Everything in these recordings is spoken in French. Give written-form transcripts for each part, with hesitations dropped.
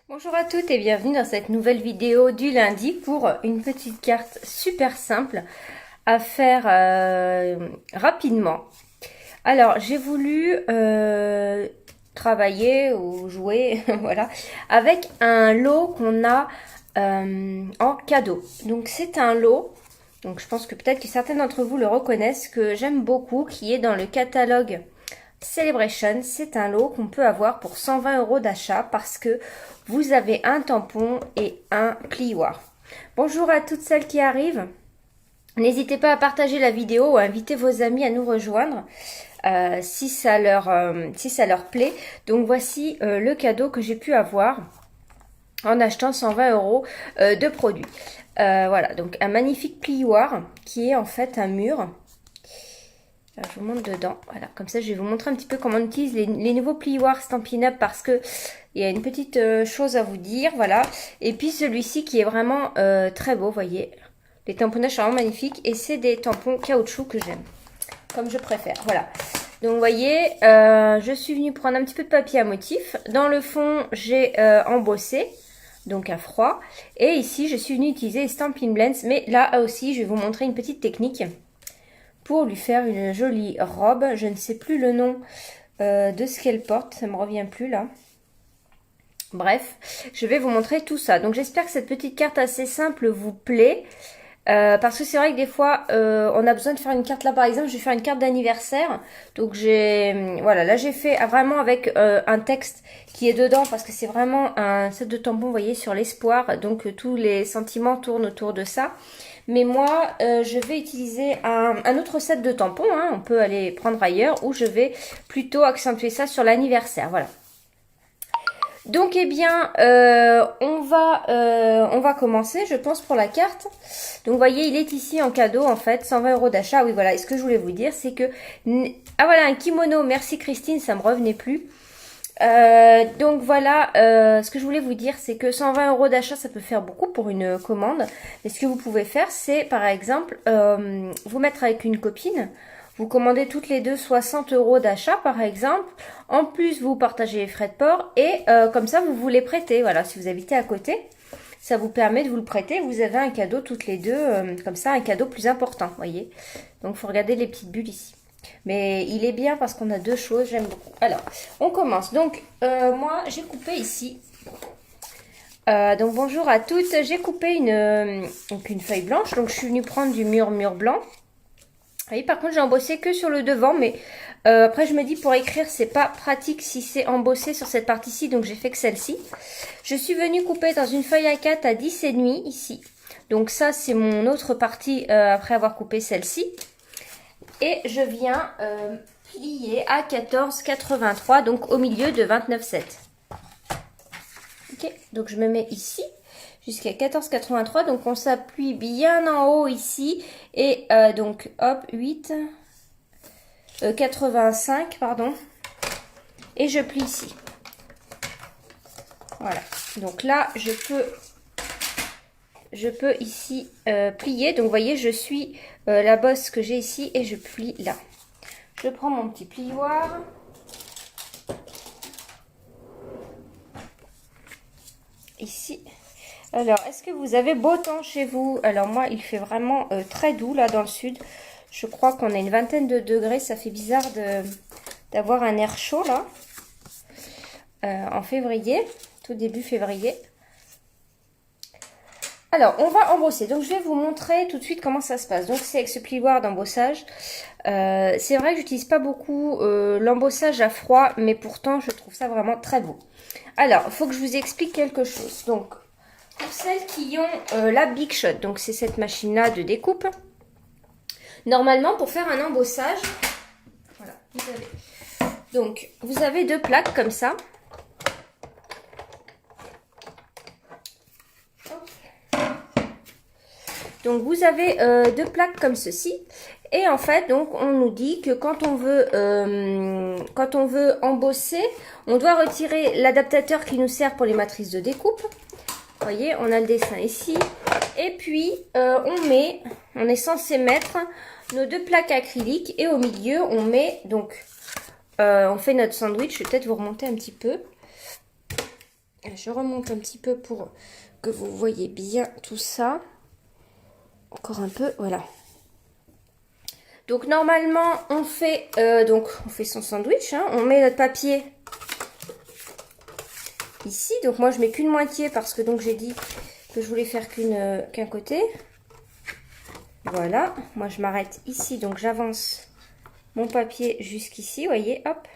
Bonjour à toutes et bienvenue dans cette nouvelle vidéo du lundi pour une petite carte super simple à faire rapidement. Alors j'ai voulu travailler ou jouer voilà, avec un lot qu'on a en cadeau. Donc c'est un lot, donc je pense que peut-être que certains d'entre vous le reconnaissent, que j'aime beaucoup, qui est dans le catalogue Celebration. C'est un lot qu'on peut avoir pour 120 € d'achat parce que vous avez un tampon et un plioir. Bonjour à toutes celles qui arrivent. N'hésitez pas à partager la vidéo ou à inviter vos amis à nous rejoindre si ça leur plaît. Donc voici le cadeau que j'ai pu avoir en achetant 120 € de produits. Voilà, donc un magnifique plioir qui est en fait un mur. Alors, je vous montre dedans, voilà, comme ça je vais vous montrer un petit peu comment on utilise les nouveaux plioirs Stampin' Up parce que il y a une petite chose à vous dire, voilà. Et puis celui-ci qui est vraiment très beau, vous voyez. Les tamponnages sont vraiment magnifiques et c'est des tampons caoutchouc que j'aime, comme je préfère, voilà. Donc vous voyez, je suis venue prendre un petit peu de papier à motif. Dans le fond, j'ai embossé, donc à froid. Et ici, je suis venue utiliser les Stampin' Blends, mais là aussi, je vais vous montrer une petite technique pour lui faire une jolie robe. Je ne sais plus le nom de ce qu'elle porte, ça me revient plus là. Bref, je vais vous montrer tout ça. Donc j'espère que cette petite carte assez simple vous plaît. Parce que c'est vrai que des fois, on a besoin de faire une carte. Là par exemple, je vais faire une carte d'anniversaire. Donc voilà, là j'ai fait vraiment avec un texte qui est dedans. Parce que c'est vraiment un set de tampons, vous voyez, sur l'espoir. Donc tous les sentiments tournent autour de ça. Mais moi, je vais utiliser un autre set de tampons, hein, on peut aller prendre ailleurs, où je vais plutôt accentuer ça sur l'anniversaire, voilà. Donc, eh bien, on va commencer, je pense, pour la carte. Donc, vous voyez, il est ici en cadeau, en fait, 120 € d'achat. Oui, voilà, et ce que je voulais vous dire, c'est que... Ah, voilà, un kimono, merci Christine, ça me revenait plus. Donc voilà, ce que je voulais vous dire, c'est que 120 € d'achat, ça peut faire beaucoup pour une commande. Mais ce que vous pouvez faire, c'est par exemple, vous mettre avec une copine. Vous commandez toutes les deux 60 € d'achat par exemple. En plus, vous partagez les frais de port et comme ça, vous vous les prêtez. Voilà, si vous habitez à côté, ça vous permet de vous le prêter. Vous avez un cadeau toutes les deux, comme ça, un cadeau plus important, voyez. Donc, il faut regarder les petites bulles ici. Mais il est bien parce qu'on a deux choses, j'aime beaucoup. Alors, on commence. Donc, moi, j'ai coupé ici. Donc, bonjour à toutes. J'ai coupé une feuille blanche. Donc, je suis venue prendre du mur blanc. Vous voyez, par contre, j'ai embossé que sur le devant. Mais après, je me dis, pour écrire, c'est pas pratique si c'est embossé sur cette partie-ci. Donc, j'ai fait que celle-ci. Je suis venue couper dans une feuille A4 à 10,5 ici. Donc, ça, c'est mon autre partie après avoir coupé celle-ci. Et je viens plier à 14,83, donc au milieu de 29,7. Ok, donc je me mets ici jusqu'à 14,83. Donc on s'appuie bien en haut ici. Et donc hop, 85, pardon. Et je plie ici. Voilà, donc là je peux ici plier. Donc vous voyez, je suis la bosse que j'ai ici et je plie là. Je prends mon petit plioir. Ici. Alors, est-ce que vous avez beau temps chez vous? Alors moi, il fait vraiment très doux là dans le sud. Je crois qu'on a une vingtaine de degrés. Ça fait bizarre d'avoir un air chaud là. En février, tout début février. Alors, on va embosser. Donc, je vais vous montrer tout de suite comment ça se passe. Donc, c'est avec ce plioir d'embossage. C'est vrai que j'utilise pas beaucoup l'embossage à froid, mais pourtant, je trouve ça vraiment très beau. Alors, il faut que je vous explique quelque chose. Donc, pour celles qui ont la Big Shot, donc c'est cette machine-là de découpe. Normalement, pour faire un embossage, voilà, vous avez deux plaques comme ça. Donc vous avez deux plaques comme ceci. Et en fait, donc on nous dit que quand on veut embosser, on doit retirer l'adaptateur qui nous sert pour les matrices de découpe. Vous voyez, on a le dessin ici. Et puis on est censé mettre nos deux plaques acryliques et au milieu on met donc on fait notre sandwich. Je vais peut-être vous remonter un petit peu. Je remonte un petit peu pour que vous voyez bien tout ça. Encore un peu, voilà. Donc normalement on fait son sandwich, hein. On met notre papier ici. Donc moi je mets qu'une moitié parce que donc j'ai dit que je voulais faire qu'un côté. Voilà, moi je m'arrête ici, donc j'avance mon papier jusqu'ici, vous voyez, hop,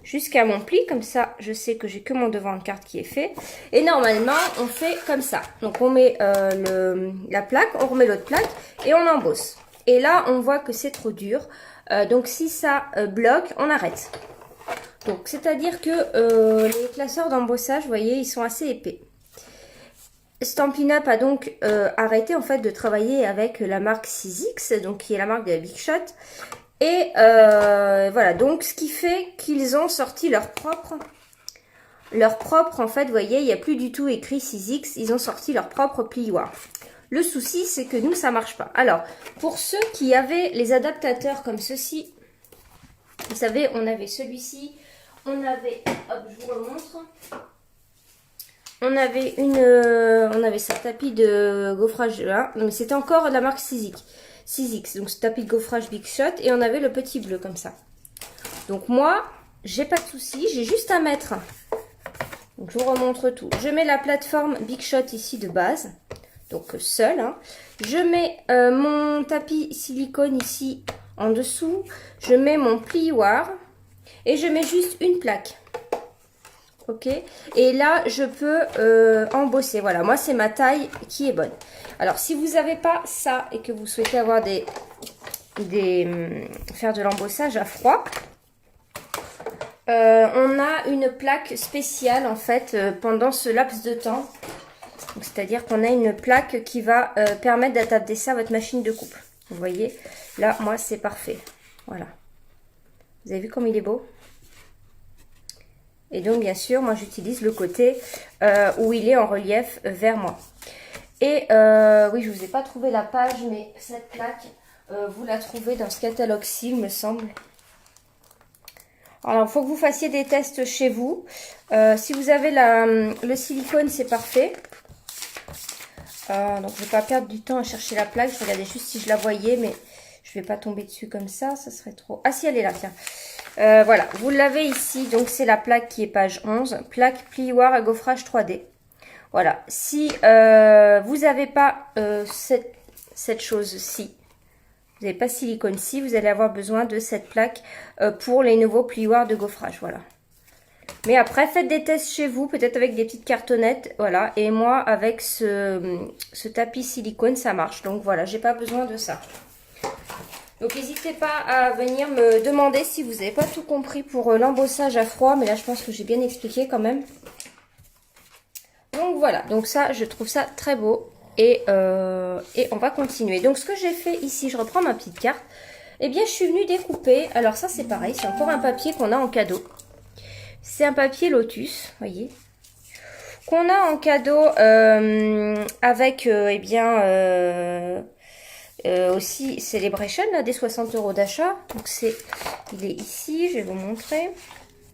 jusqu'à mon pli, comme ça je sais que j'ai que mon devant de carte qui est fait. Et normalement on fait comme ça, donc on met la plaque, on remet l'autre plaque et on embosse. Et là on voit que c'est trop dur, donc si ça bloque, on arrête. Donc c'est à dire que les classeurs d'embossage, vous voyez, ils sont assez épais. Stampin' Up a donc arrêté en fait de travailler avec la marque Sizzix, donc qui est la marque de la Big Shot. Et voilà, donc ce qui fait qu'ils ont sorti leur propre en fait, vous voyez, il n'y a plus du tout écrit Sizzix, ils ont sorti leur propre plioir. Le souci, c'est que nous, ça marche pas. Alors, pour ceux qui avaient les adaptateurs comme ceci, vous savez, on avait celui-ci, on avait, hop, je vous remontre. On avait ce tapis de gaufrage là, mais c'était encore de la marque Sizzix, donc ce tapis de gaufrage Big Shot, et on avait le petit bleu comme ça. Donc moi, j'ai pas de souci, j'ai juste à mettre. Donc je vous remontre tout. Je mets la plateforme Big Shot ici de base, donc seule. Hein. Je mets mon tapis silicone ici en dessous. Je mets mon plioir et je mets juste une plaque. Ok, et là je peux embosser. Voilà, moi c'est ma taille qui est bonne. Alors si vous n'avez pas ça et que vous souhaitez avoir faire de l'embossage à froid, on a une plaque spéciale en fait pendant ce laps de temps. C'est-à-dire qu'on a une plaque qui va permettre d'adapter ça à votre machine de coupe. Vous voyez, là moi c'est parfait. Voilà. Vous avez vu comme il est beau ? Et donc, bien sûr, moi, j'utilise le côté où il est en relief vers moi. Et oui, je ne vous ai pas trouvé la page, mais cette plaque, vous la trouvez dans ce catalogue-ci, il me semble. Alors, il faut que vous fassiez des tests chez vous. Si vous avez le silicone, c'est parfait. Donc, je ne vais pas perdre du temps à chercher la plaque. Je regardais juste si je la voyais, mais je ne vais pas tomber dessus comme ça. Ça serait trop... Ah si, elle est là, tiens. Voilà, vous l'avez ici, donc c'est la plaque qui est page 11, plaque plioir à gaufrage 3D. Voilà, si vous n'avez pas cette chose-ci, vous n'avez pas silicone-ci, vous allez avoir besoin de cette plaque pour les nouveaux plioirs de gaufrage, voilà. Mais après, faites des tests chez vous, peut-être avec des petites cartonnettes, voilà. Et moi, avec ce tapis silicone, ça marche, donc voilà, j'ai pas besoin de ça. Donc n'hésitez pas à venir me demander si vous n'avez pas tout compris pour l'embossage à froid. Mais là je pense que j'ai bien expliqué quand même. Donc voilà, donc ça je trouve ça très beau. Et on va continuer. Donc ce que j'ai fait ici, je reprends ma petite carte. Eh bien je suis venue découper. Alors ça c'est pareil, c'est encore un papier qu'on a en cadeau. C'est un papier Lotus, voyez. Qu'on a en cadeau avec eh bien... aussi Celebration là, des 60 € d'achat. Donc il est ici, je vais vous montrer.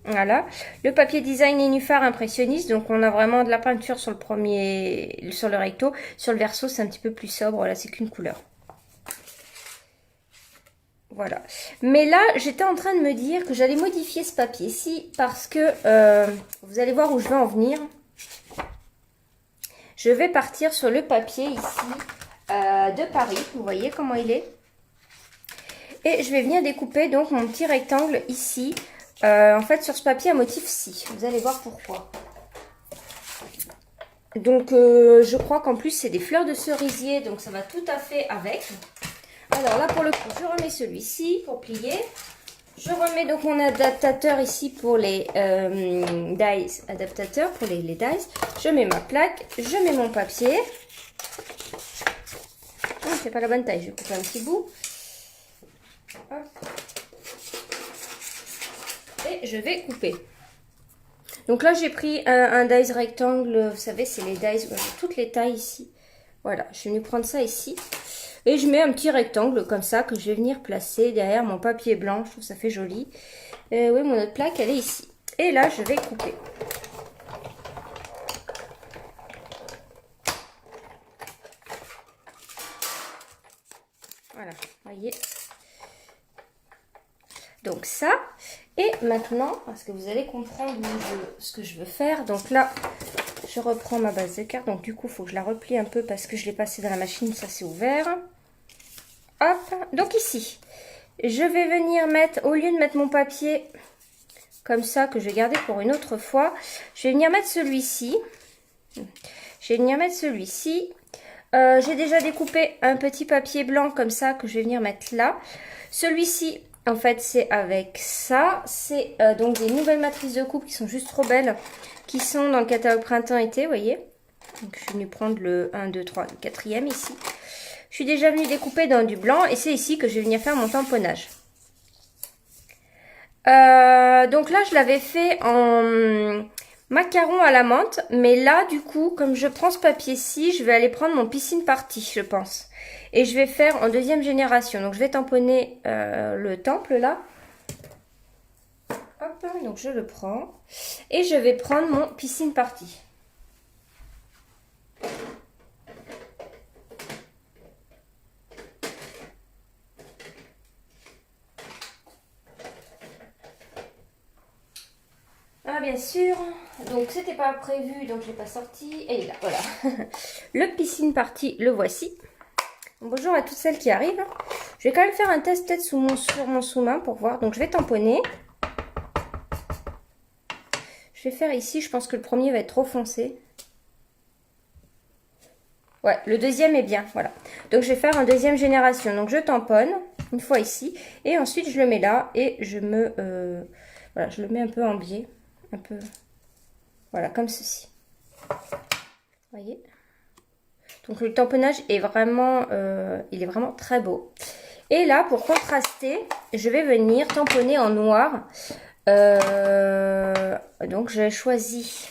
Voilà, le papier design nénuphar impressionniste. Donc on a vraiment de la peinture sur sur le recto. Sur le verso c'est un petit peu plus sobre, là c'est qu'une couleur. Voilà, mais là j'étais en train de me dire que j'allais modifier ce papier-ci parce que vous allez voir où je vais en venir. Je vais partir sur le papier ici de Paris, vous voyez comment il est. Et je vais venir découper donc mon petit rectangle ici, en fait sur ce papier à motif scie. Vous allez voir pourquoi. Donc je crois qu'en plus c'est des fleurs de cerisier, donc ça va tout à fait avec. Alors là pour le coup je remets celui-ci pour plier. Je remets donc mon adaptateur ici pour les dies, adaptateur pour les dies. Je mets ma plaque, je mets mon papier. C'est pas la bonne taille, je vais couper un petit bout. Hop. Et je vais couper. Donc là j'ai pris un dies rectangle, vous savez c'est les dies, toutes les tailles ici. Voilà, je suis venue prendre ça ici. Et je mets un petit rectangle comme ça que je vais venir placer derrière mon papier blanc, je trouve ça fait joli. Oui, mon autre plaque elle est ici. Et là je vais couper. Voyez. Donc ça. Et maintenant, parce que vous allez comprendre ce que je veux faire. Donc là, je reprends ma base de cartes. Donc du coup, il faut que je la replie un peu parce que je l'ai passée dans la machine. Ça, c'est ouvert. Hop. Donc ici, je vais venir mettre, au lieu de mettre mon papier comme ça, que je vais garder pour une autre fois, je vais venir mettre celui-ci. J'ai déjà découpé un petit papier blanc comme ça que je vais venir mettre là. Celui-ci, en fait, c'est avec ça. C'est donc des nouvelles matrices de coupe qui sont juste trop belles, qui sont dans le catalogue printemps-été, vous voyez. Donc, je suis venue prendre le 1, 2, 3, le quatrième ici. Je suis déjà venue découper dans du blanc et c'est ici que je vais venir faire mon tamponnage. Donc là, je l'avais fait en macaron à la menthe, mais là, du coup, comme je prends ce papier-ci, je vais aller prendre mon piscine party, je pense. Et je vais faire en deuxième génération. Donc, je vais tamponner le temple, là. Hop, donc je le prends. Et je vais prendre mon piscine party. Ah, bien sûr, donc c'était pas prévu, donc je l'ai pas sorti. Et là, voilà. Le piscine party, le voici. Bonjour à toutes celles qui arrivent. Je vais quand même faire un test peut-être sur mon sous-main pour voir. Donc je vais tamponner. Je vais faire ici, je pense que le premier va être trop foncé. Ouais, le deuxième est bien, voilà. Donc je vais faire en deuxième génération. Donc je tamponne une fois ici. Et ensuite je le mets là et je voilà, je le mets un peu en biais. Un peu, voilà, comme ceci. Voyez. Donc le tamponnage est vraiment, il est vraiment très beau. Et là, pour contraster, je vais venir tamponner en noir. Donc j'ai choisi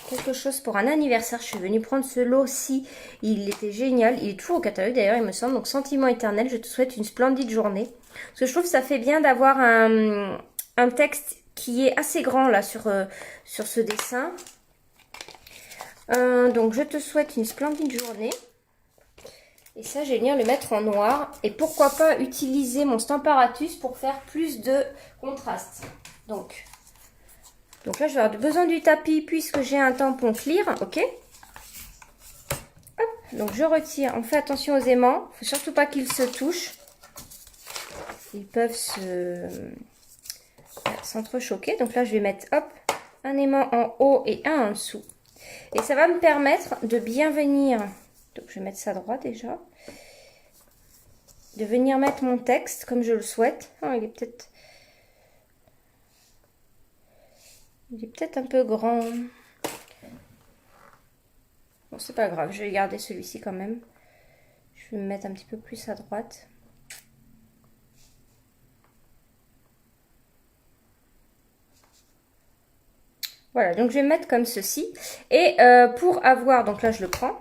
quelque chose pour un anniversaire. Je suis venue prendre ce lot-ci. Il était génial. Il est toujours au catalogue d'ailleurs, il me semble. Donc Sentiment éternel, je te souhaite une splendide journée. Parce que je trouve que ça fait bien d'avoir un texte qui est assez grand là sur ce dessin. Donc je te souhaite une splendide journée. Et ça, je vais venir le mettre en noir. Et pourquoi pas utiliser mon Stamparatus pour faire plus de contraste. Donc là, je vais avoir besoin du tapis puisque j'ai un tampon clear. Ok. Hop, donc je retire. On fait attention aux aimants. Il ne faut surtout pas qu'ils se touchent. Ils peuvent s'entrechoquer. Donc là, je vais mettre hop, un aimant en haut et un en dessous. Et ça va me permettre de bien venir, donc je vais mettre ça droit déjà, de venir mettre mon texte comme je le souhaite. Oh, il est peut-être un peu grand. Bon, c'est pas grave, je vais garder celui-ci quand même. Je vais me mettre un petit peu plus à droite. Voilà, donc je vais mettre comme ceci. Et pour avoir, donc là je le prends.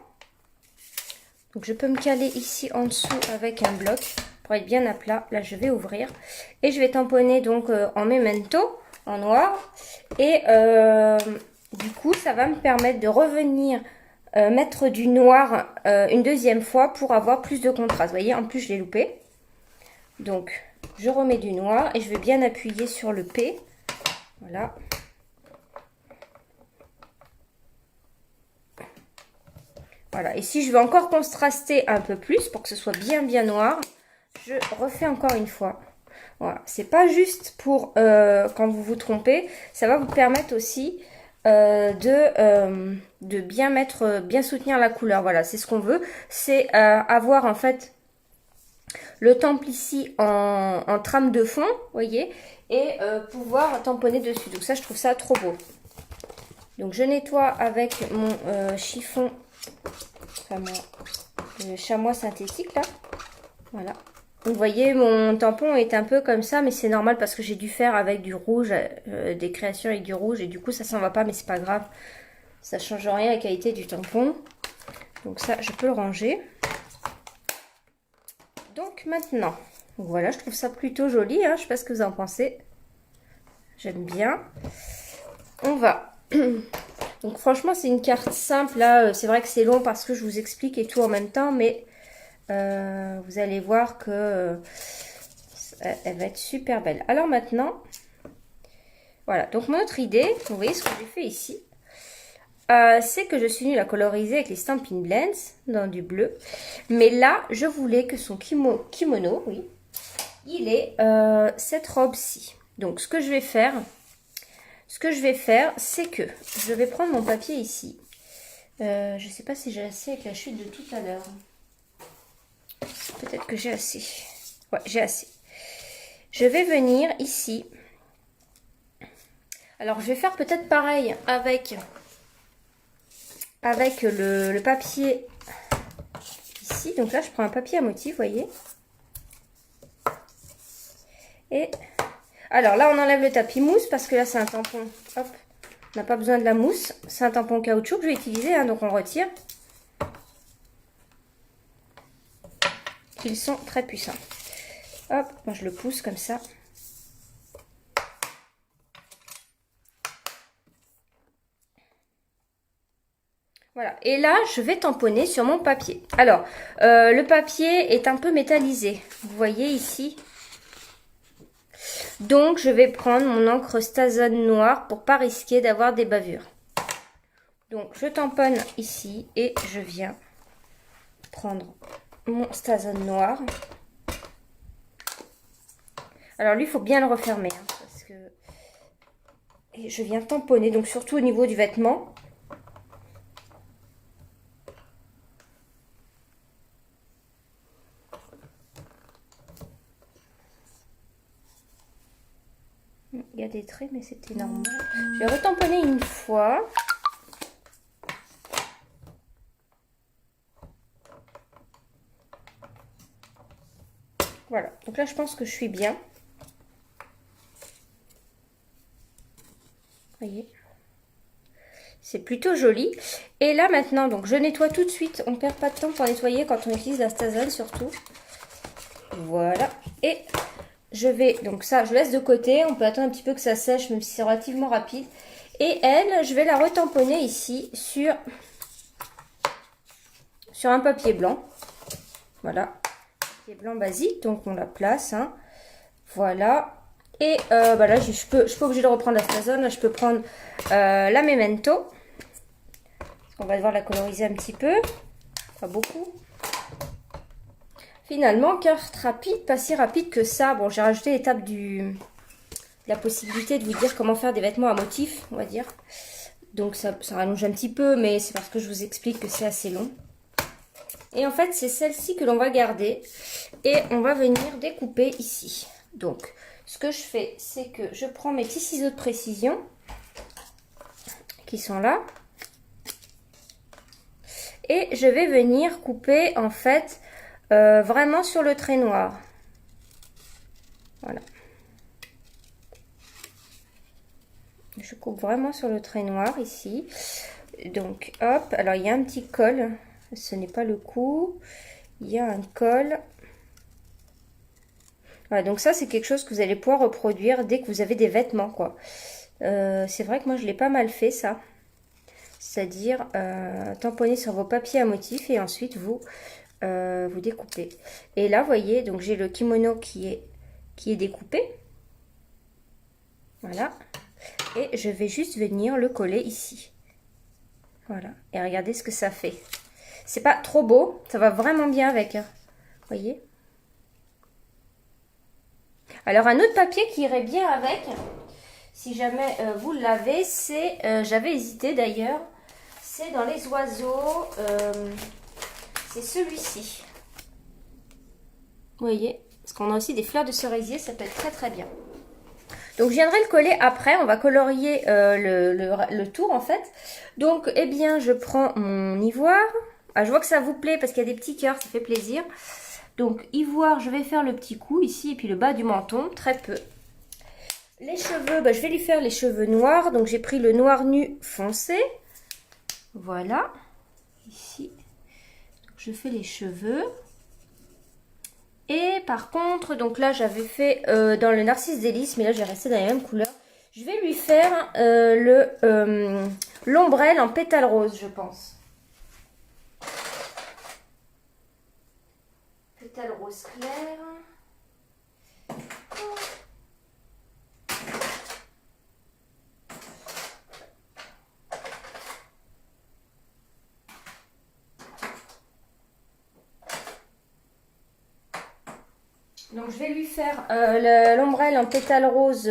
Donc je peux me caler ici en dessous avec un bloc pour être bien à plat. Là je vais ouvrir. Et je vais tamponner donc en memento, en noir. Et du coup ça va me permettre de revenir mettre du noir une deuxième fois pour avoir plus de contraste. Vous voyez, en plus je l'ai loupé. Donc je remets du noir et je vais bien appuyer sur le P. Voilà. Voilà, et si je veux encore contraster un peu plus pour que ce soit bien noir, je refais encore une fois. Voilà, c'est pas juste pour quand vous vous trompez, ça va vous permettre aussi de bien soutenir la couleur. Voilà, c'est ce qu'on veut, c'est avoir en fait le temple ici en trame de fond, vous voyez, et pouvoir tamponner dessus. Donc ça, je trouve ça trop beau. Donc je nettoie avec mon chiffon. Enfin, le chamois synthétique là, voilà. Vous voyez, mon tampon est un peu comme ça, mais c'est normal parce que j'ai dû faire avec du rouge, des créations avec du rouge, et du coup ça s'en va pas, mais c'est pas grave, ça change rien à la qualité du tampon. Donc ça, je peux le ranger. Donc maintenant, donc voilà, je trouve ça plutôt joli, hein, je sais pas ce que vous en pensez, j'aime bien. On va donc franchement c'est une carte simple là, c'est vrai que c'est long parce que je vous explique et tout en même temps, mais Vous allez voir que elle va être super belle. Alors maintenant, voilà. Donc mon autre idée, vous voyez ce que j'ai fait ici, c'est que je suis venue la coloriser avec les Stampin' Blends dans du bleu. Mais là, je voulais que son kimono, oui, il ait cette robe-ci. Donc ce que je vais faire, c'est que je vais prendre mon papier ici. Je ne sais pas si j'ai assez avec la chute de tout à l'heure. Peut-être que j'ai assez. Ouais, j'ai assez. Je vais venir ici. Alors, je vais faire peut-être pareil avec le papier ici. Donc là, je prends un papier à motif, vous voyez. Et alors là, on enlève le tapis mousse parce que là, c'est un tampon. Hop, on n'a pas besoin de la mousse. C'est un tampon caoutchouc que je vais utiliser, hein, donc on retire. Ils sont très puissants. Hop, moi je le pousse comme ça. Voilà, et là je vais tamponner sur mon papier. Alors, le papier est un peu métallisé, vous voyez ici. Donc je vais prendre mon encre Stazon noire pour pas risquer d'avoir des bavures. Donc je tamponne ici et je viens prendre mon Stazon noir. Alors lui, il faut bien le refermer, hein, parce que... Et je viens tamponner, donc surtout au niveau du vêtement. Il y a des traits, mais c'était normal. Je vais retamponner une fois. Voilà, donc là je pense que je suis bien. Vous voyez, c'est plutôt joli. Et là maintenant, donc je nettoie tout de suite. On ne perd pas de temps pour nettoyer quand on utilise la Stazon surtout. Voilà. Et je vais, donc ça je laisse de côté. On peut attendre un petit peu que ça sèche, même si c'est relativement rapide. Et elle, je vais la retamponner ici sur un papier blanc. Voilà. Papier blanc basique, donc on la place. Hein. Voilà. Et bah là, je suis pas obligée de reprendre la Stazon. Là, je peux prendre la Memento. On va devoir la coloriser un petit peu. Pas beaucoup. Finalement, carte rapide, pas si rapide que ça. Bon, j'ai rajouté l'étape la possibilité de vous dire comment faire des vêtements à motifs, on va dire. Donc ça rallonge un petit peu, mais c'est parce que je vous explique que c'est assez long. Et en fait, c'est celle-ci que l'on va garder. Et on va venir découper ici. Donc, ce que je fais, c'est que je prends mes petits ciseaux de précision qui sont là. Et je vais venir couper, en fait, vraiment sur le trait noir. Voilà. Je coupe vraiment sur le trait noir ici. Donc, hop. Alors, il y a un petit col. Ce n'est pas le coup. Il y a un col. Voilà, donc ça, c'est quelque chose que vous allez pouvoir reproduire dès que vous avez des vêtements, quoi. C'est vrai que moi, je l'ai pas mal fait, ça. C'est-à-dire tamponner sur vos papiers à motifs et ensuite vous découpez. Et là, vous voyez, donc j'ai le kimono qui est découpé. Voilà. Et je vais juste venir le coller ici. Voilà. Et regardez ce que ça fait. C'est pas trop beau. Ça va vraiment bien avec. Vous voyez? Alors, un autre papier qui irait bien avec, si jamais vous l'avez, c'est... j'avais hésité d'ailleurs. C'est dans les oiseaux. C'est celui-ci. Vous voyez? Parce qu'on a aussi des fleurs de cerisier. Ça peut être très très bien. Donc, je viendrai le coller après. On va colorier le tour, en fait. Donc, eh bien, je prends mon ivoire. Ah, je vois que ça vous plaît parce qu'il y a des petits cœurs. Ça fait plaisir. Donc, ivoire, je vais faire le petit cou ici. Et puis, le bas du menton, très peu. Les cheveux, bah, je vais lui faire les cheveux noirs. Donc, j'ai pris le noir nu foncé. Voilà. Ici. Donc, je fais les cheveux. Et par contre, donc là j'avais fait dans le Narcisse Délice, mais là j'ai resté dans la même couleur. Je vais lui faire l'ombrelle en pétales roses, je pense. pétale rose clair. Donc je vais lui faire l'ombrelle en pétale rose,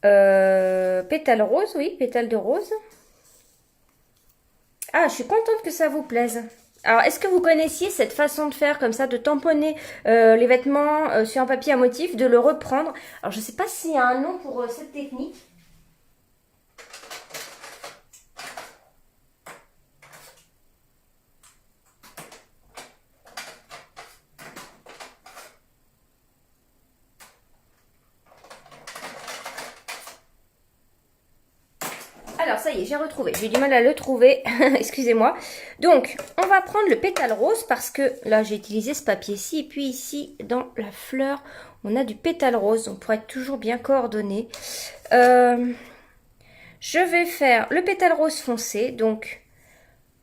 pétale rose, oui, pétale de rose. Ah, je suis contente que ça vous plaise. Alors, est-ce que vous connaissiez cette façon de faire comme ça, de tamponner les vêtements sur un papier à motif, de le reprendre? Alors, je ne sais pas s'il y a un nom pour cette technique. Alors ça y est, j'ai retrouvé. J'ai du mal à le trouver. Excusez-moi. Donc, on va prendre le pétale rose parce que là, j'ai utilisé ce papier-ci. Et puis ici, dans la fleur, on a du pétale rose. Donc, pour être toujours bien coordonné. Je vais faire le pétale rose foncé. Donc,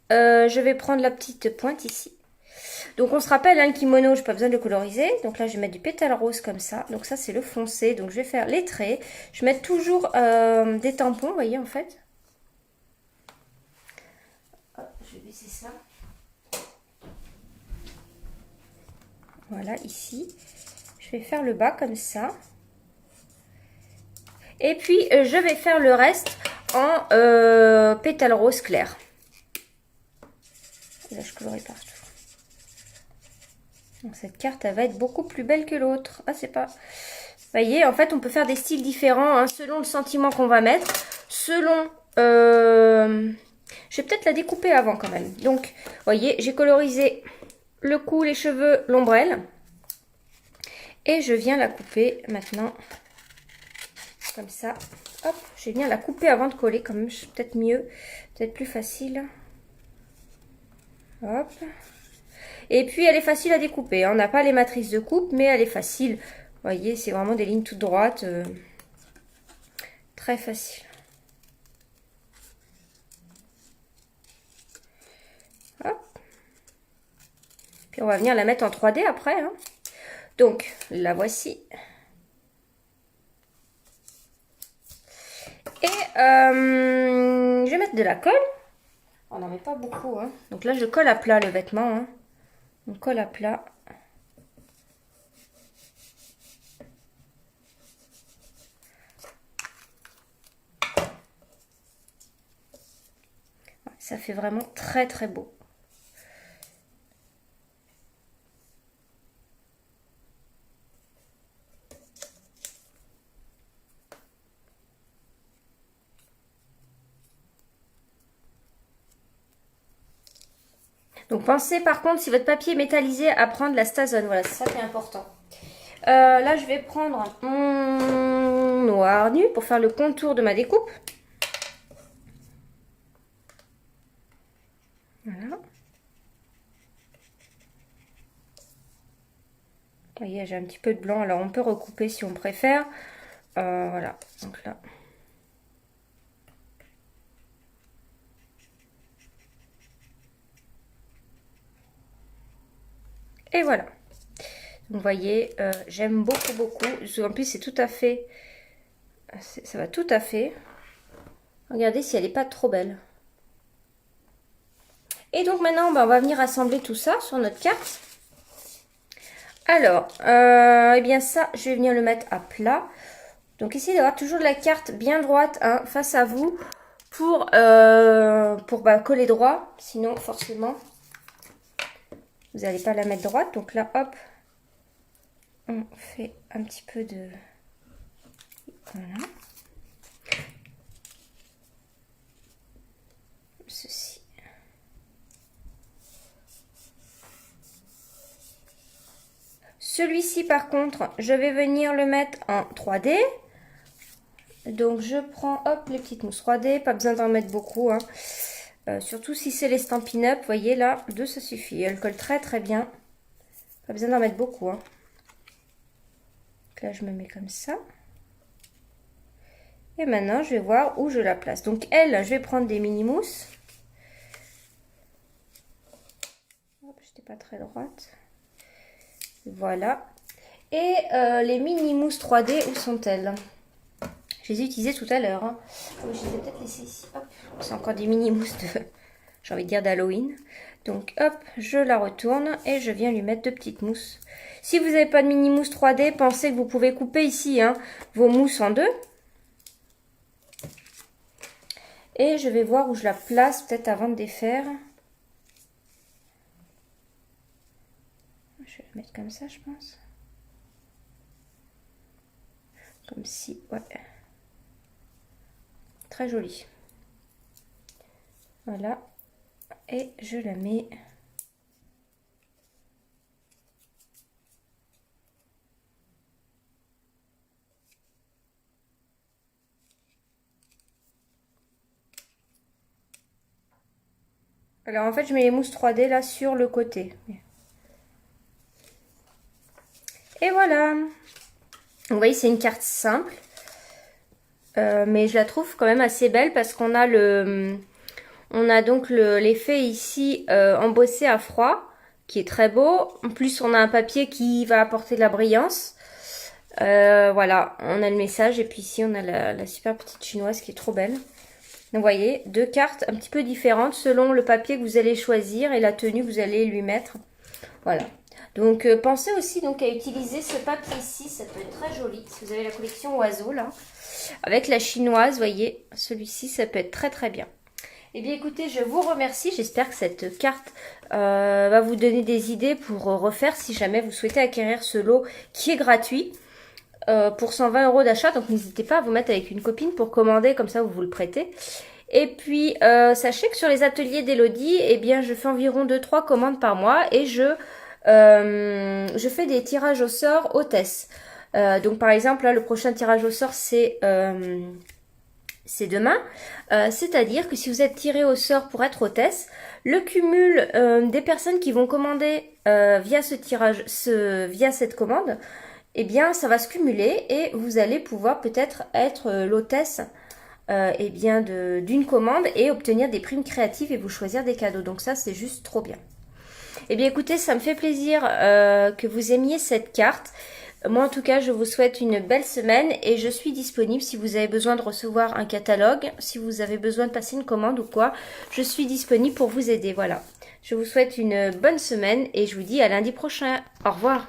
je vais prendre la petite pointe ici. Donc, on se rappelle, hein, le kimono, je n'ai pas besoin de le coloriser. Donc là, je vais mettre du pétale rose comme ça. Donc ça, c'est le foncé. Donc, je vais faire les traits. Je vais mettre toujours des tampons, vous voyez, en fait. Je vais baisser ça. Voilà, ici. Je vais faire le bas comme ça. Et puis, je vais faire le reste en pétale rose clair. Et là, je colorie partout. Donc, cette carte, elle va être beaucoup plus belle que l'autre. Ah, c'est pas... Vous voyez, en fait, on peut faire des styles différents hein, selon le sentiment qu'on va mettre. Selon... Je vais peut-être la découper avant quand même. Donc, vous voyez, j'ai colorisé le cou, les cheveux, l'ombrelle. Et je viens la couper maintenant. Comme ça. Hop, je viens la couper avant de coller. Quand même, peut-être mieux. Peut-être plus facile. Hop. Et puis, elle est facile à découper. On n'a pas les matrices de coupe, mais elle est facile. Vous voyez, c'est vraiment des lignes toutes droites. Très facile. Hop. Puis on va venir la mettre en 3D après. Hein. Donc, la voici. Et je vais mettre de la colle. On n'en met pas beaucoup. Hein. Donc là, je colle à plat le vêtement. Hein. On colle à plat. Ça fait vraiment très très beau. Donc pensez par contre, si votre papier est métallisé, à prendre la Stazone. Voilà, c'est ça qui est important. Là, je vais prendre mon noir nu pour faire le contour de ma découpe. Voilà. Vous voyez, j'ai un petit peu de blanc. Alors, on peut recouper si on préfère. Voilà. Donc là. Et voilà. Donc, vous voyez, j'aime beaucoup, beaucoup. En plus, c'est tout à fait... Ça va tout à fait. Regardez si elle n'est pas trop belle. Et donc, maintenant, on va venir assembler tout ça sur notre carte. Alors, eh bien ça, je vais venir le mettre à plat. Donc, essayez d'avoir toujours de la carte bien droite hein, face à vous pour coller droit. Sinon, forcément, vous n'allez pas la mettre droite. Donc là, hop, on fait un petit peu de... Voilà. Ceci. Celui-ci, par contre, je vais venir le mettre en 3D. Donc, je prends, hop, les petites mousses 3D. Pas besoin d'en mettre beaucoup. Hein. Surtout si c'est les Stampin' Up. Vous voyez, là, 2, ça suffit. Elle colle très, très bien. Pas besoin d'en mettre beaucoup. Hein. Donc là, je me mets comme ça. Et maintenant, je vais voir où je la place. Donc, elle, je vais prendre des mini-mousses. Hop, j'étais pas très droite. Voilà. Et les mini mousses 3D, où sont-elles? Je les ai utilisées tout à l'heure. Hein. Oh, je les ai peut-être laissées ici. Hop, c'est encore des mini mousses de, j'ai envie de dire d'Halloween. Donc hop, je la retourne et je viens lui mettre 2 petites mousses. Si vous n'avez pas de mini mousse 3D, pensez que vous pouvez couper ici hein, vos mousses en 2. Et je vais voir où je la place peut-être avant de défaire. Je vais la mettre comme ça, je pense. Comme si, ouais. Très joli. Voilà. Et je la mets... Alors en fait, je mets les mousses 3D là sur le côté. Et voilà. Vous voyez, c'est une carte simple. Mais je la trouve quand même assez belle parce qu'on a le... On a donc l'effet ici embossé à froid qui est très beau. En plus, on a un papier qui va apporter de la brillance. Voilà, on a le message. Et puis ici, on a la super petite chinoise qui est trop belle. Donc, vous voyez, 2 cartes un petit peu différentes selon le papier que vous allez choisir et la tenue que vous allez lui mettre. Voilà. Donc, pensez aussi donc à utiliser ce papier-ci. Ça peut être très joli. Si vous avez la collection oiseau, là. Avec la chinoise, vous voyez, celui-ci, ça peut être très très bien. Eh bien écoutez, je vous remercie. J'espère que cette carte va vous donner des idées pour refaire si jamais vous souhaitez acquérir ce lot qui est gratuit pour 120 € d'achat. Donc n'hésitez pas à vous mettre avec une copine pour commander, comme ça vous le prêtez. Et puis sachez que sur les ateliers d'Elodie, eh bien je fais environ 2-3 commandes par mois et je fais des tirages au sort hôtesse. Donc par exemple là le prochain tirage au sort c'est demain, c'est-à-dire que si vous êtes tiré au sort pour être hôtesse, le cumul des personnes qui vont commander via ce tirage, via cette commande, eh bien ça va se cumuler et vous allez pouvoir peut-être être l'hôtesse eh bien d'une commande et obtenir des primes créatives et vous choisir des cadeaux. Donc ça c'est juste trop bien. Eh bien écoutez, ça me fait plaisir que vous aimiez cette carte. Moi en tout cas je vous souhaite une belle semaine et je suis disponible si vous avez besoin de recevoir un catalogue, si vous avez besoin de passer une commande ou quoi, je suis disponible pour vous aider, voilà. Je vous souhaite une bonne semaine et je vous dis à lundi prochain. Au revoir.